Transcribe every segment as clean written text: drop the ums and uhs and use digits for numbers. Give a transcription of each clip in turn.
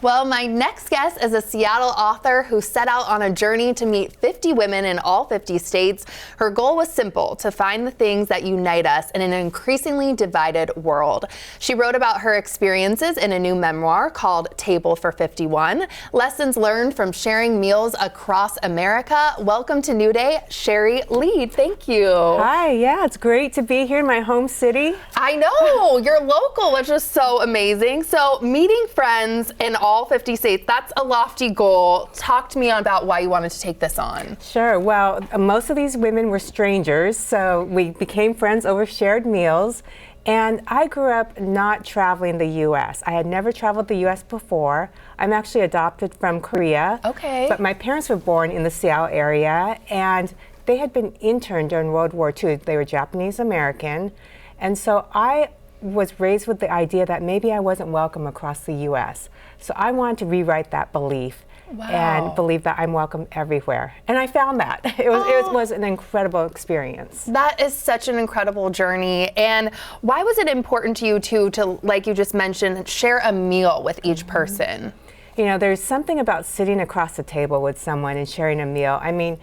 Well, my next guest is a Seattle author who set out on a journey to meet 50 women in all 50 states. Her goal was simple: to find the things that unite us in an increasingly divided world. She wrote about her experiences in a new memoir called Table for 51, Lessons Learned from Sharing Meals Across America. Welcome to New Day, Shari Leid. Thank you. Hi, yeah, it's great to be here in my home city. I know, you're local, which is so amazing. So meeting friends in all 50 states, that's a lofty goal. Talk to me about why you wanted to take this on. Sure, well, most of these women were strangers, so we became friends over shared meals. And I grew up not traveling the U.S. I had never traveled the U.S. before. I'm actually adopted from Korea. Okay. But my parents were born in the Seattle area, and they had been interned during World War II. They were Japanese American. And so I was raised with the idea that maybe I wasn't welcome across the U.S. So I wanted to rewrite that belief. Wow. And believe that I'm welcome everywhere. And I found that. It was an incredible experience. That is such an incredible journey. And why was it important to you to, like you just mentioned, share a meal with each person? You know, there's something about sitting across the table with someone and sharing a meal. I mean,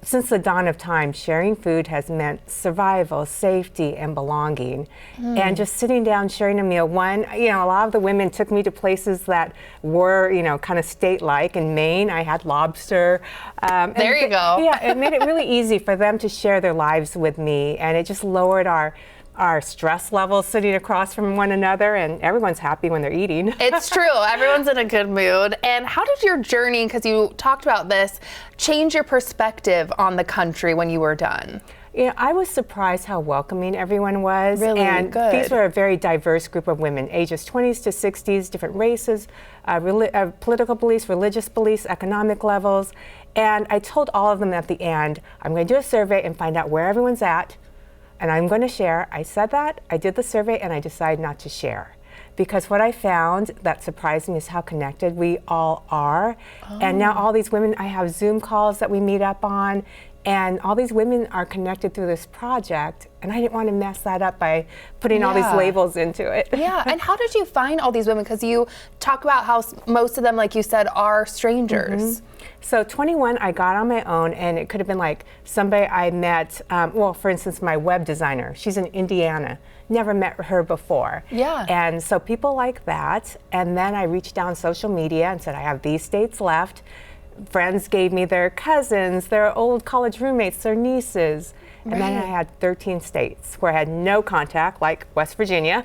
since the dawn of time, sharing food has meant survival, safety, and belonging. And just sitting down, sharing a meal. A lot of the women took me to places that were, kind of state-like. In Maine, I had lobster. There you go. Yeah, it made it really easy for them to share their lives with me, and it just lowered our stress levels sitting across from one another, and everyone's happy when they're eating. It's true. Everyone's in a good mood. And how did your journey, because you talked about this, change your perspective on the country when you were done? I was surprised how welcoming everyone was. Really? And good. These were a very diverse group of women, ages 20s to 60s, different races, political beliefs, religious beliefs, economic levels. And I told all of them at the end, I'm going to do a survey and find out where everyone's at. And I'm going to share. I said that, I did the survey, and I decided not to share. Because what I found that surprised me is how connected we all are. And now all these women, I have Zoom calls that we meet up on, and all these women are connected through this project. And I didn't want to mess that up by putting all these labels into it. Yeah, and how did you find all these women? Because you talk about how most of them, like you said, are strangers. So 21, I got on my own, and it could have been like somebody I met, for instance, my web designer. She's in Indiana. Never met her before. Yeah. And so people like that. And then I reached out on social media and said, I have these states left. Friends gave me their cousins, their old college roommates, their nieces. And then I had 13 states where I had no contact, like West Virginia.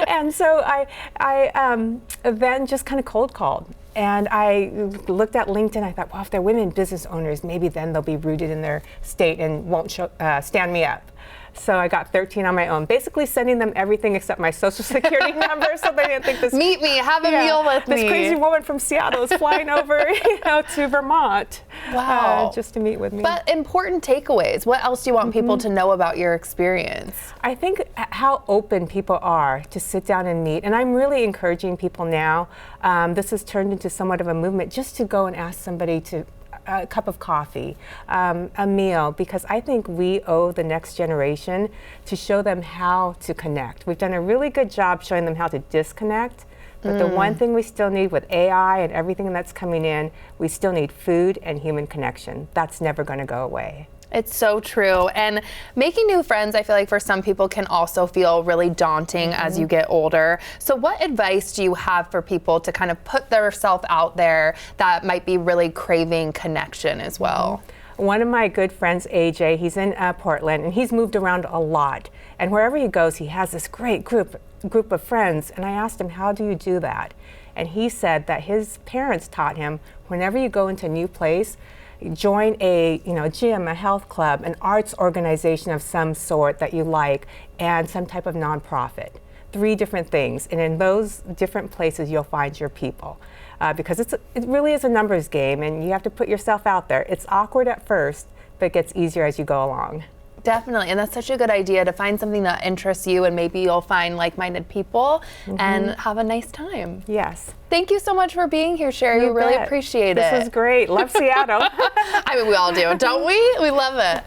And so I then just kind of cold called. And I looked at LinkedIn. I thought, well, if they're women business owners, maybe then they'll be rooted in their state and won't stand me up. So I got 13 on my own, basically sending them everything except my social security number, so they didn't think this. Meet me, have a meal with me. This crazy woman from Seattle is flying over, to Vermont, just to meet with me. But important takeaways. What else do you want people to know about your experience? I think how open people are to sit down and meet, and I'm really encouraging people now. This has turned into somewhat of a movement, just to go and ask somebody to a cup of coffee, a meal, because I think we owe the next generation to show them how to connect. We've done a really good job showing them how to disconnect, but the one thing we still need with AI and everything that's coming in, we still need food and human connection. That's never going to go away. It's so true. And making new friends, I feel like for some people can also feel really daunting as you get older. So what advice do you have for people to kind of put themselves out there that might be really craving connection as well? One of my good friends, AJ, he's in Portland, and he's moved around a lot. And wherever he goes, he has this great group of friends. And I asked him, how do you do that? And he said that his parents taught him, whenever you go into a new place, join a gym, a health club, an arts organization of some sort that you like, and some type of nonprofit. 3 different things, and in those different places you'll find your people. Because it really is a numbers game, and you have to put yourself out there. It's awkward at first, but it gets easier as you go along. Definitely, and that's such a good idea to find something that interests you, and maybe you'll find like-minded people and have a nice time. Yes. Thank you so much for being here, Shari. We really appreciate it. This was great. Love Seattle. I mean, we all do, don't we? We love it.